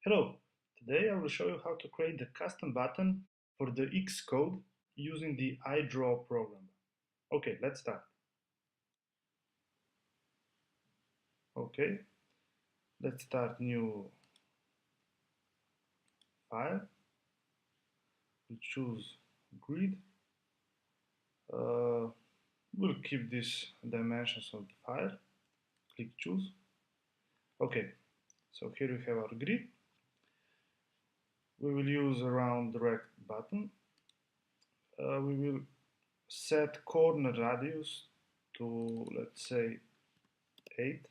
Hello, today I will show you how to create the custom button for the Xcode using the iDraw program. Okay, let's start. Okay, let's start new file. We choose grid. Uh, we'll keep these dimensions of the file. Click choose. Okay, so here we have our grid. We will use around rect button. We will set corner radius to, let's say, 8.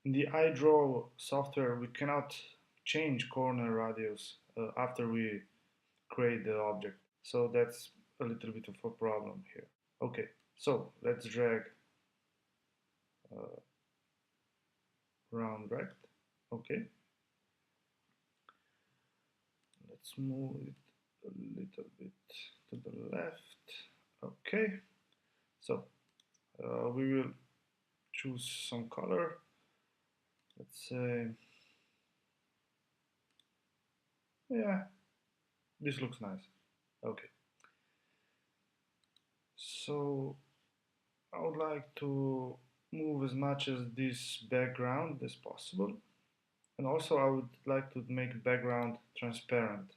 In the iDraw software, we cannot change corner radius after we create the object. So that's a little bit of a problem here. Okay, so let's drag uh, round rect. Okay, let's move it a little bit to the left. Okay, so we will choose some color. Let's say, yeah, this looks nice. Okay, so I would like to move as much as this background as possible. And also I would like to make background transparent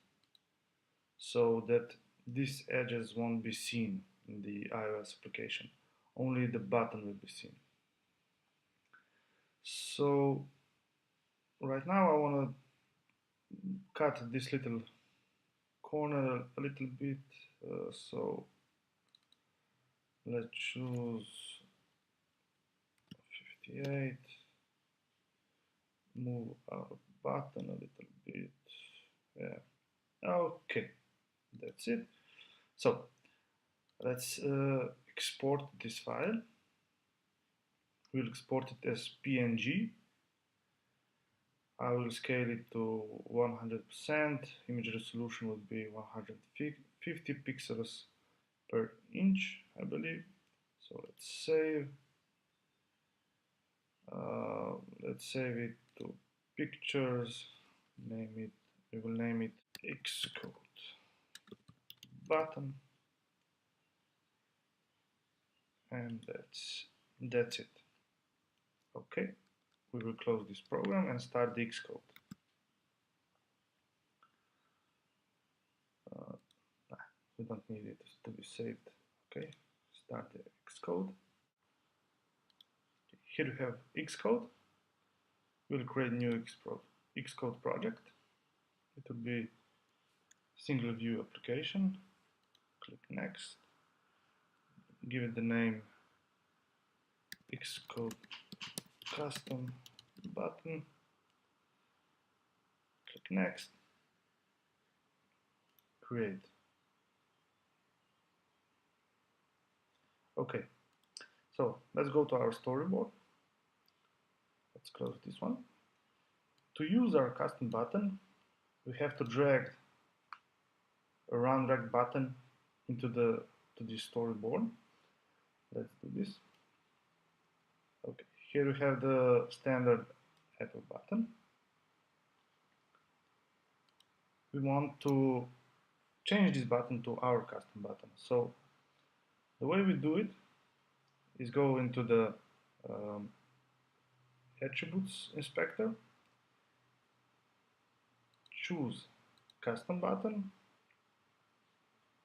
so that these edges won't be seen in the iOS application. Only the button will be seen. So right now I want to cut this little corner a little bit. So let's choose 58. Move our button a little bit. Yeah. Okay, that's it. So let's export this file. We'll export it as PNG. I will scale it to 100%. Image resolution would be 150 pixels per inch, I believe. So let's save it to pictures. Name it. We will name it Xcode button, and that's it. Okay, we will close this program and start the Xcode. We don't need it to be saved. Okay, start the Xcode. Here we have Xcode. We'll create a new Xcode project. It will be single view application. Click next. Give it the name Xcode custom button. Click next. Create. Okay, so let's go to our storyboard. Let's close this one. To use our custom button, we have to drag a round rect button into the storyboard. Let's do this. Okay, here we have the standard Apple button. We want to change this button to our custom button. So the way we do it is go into the attributes inspector, choose custom button.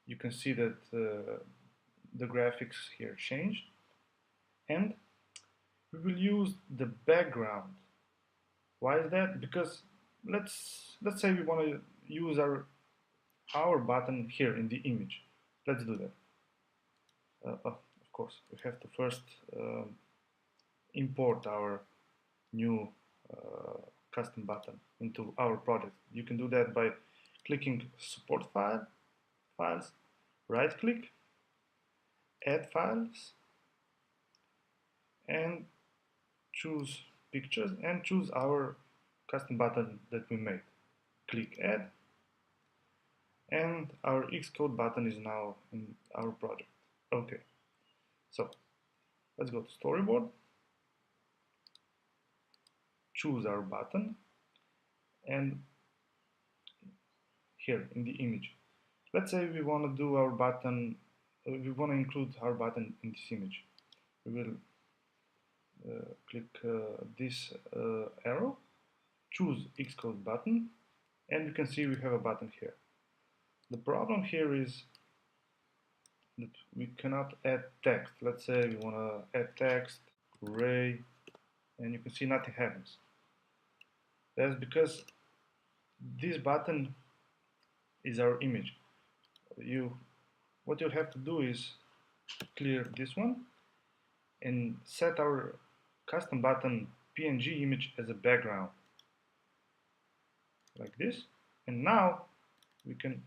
You can see that the graphics here changed, and we will use the background. Why is that? Because let's say we want to use our button here in the image. Let's do that. Of course, we have to first import our new custom button into our project. You can do that by clicking support files, right click, add files, and choose pictures and choose our custom button that we made. Click add, and our Xcode button is now in our project. Okay, so let's go to storyboard, choose our button, and here in the image. Let's say we want to do our button, we want to include our button in this image. We will click this arrow, choose Xcode button, and you can see we have a button here. The problem here is that we cannot add text. Let's say we want to add text, array, and you can see nothing happens. That's because this button is our image. What you'll have to do is clear this one and set our custom button PNG image as a background, like this. And now we can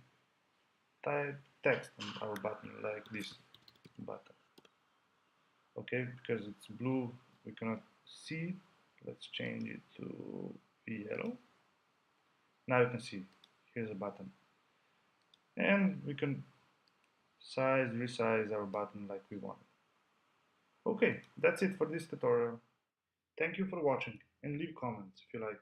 type text on our button like this button. Okay, because it's blue, we cannot see. Let's change it to yellow. Now you can see, here's a button. And we can resize our button like we want. Okay, that's it for this tutorial. Thank you for watching and leave comments if you like.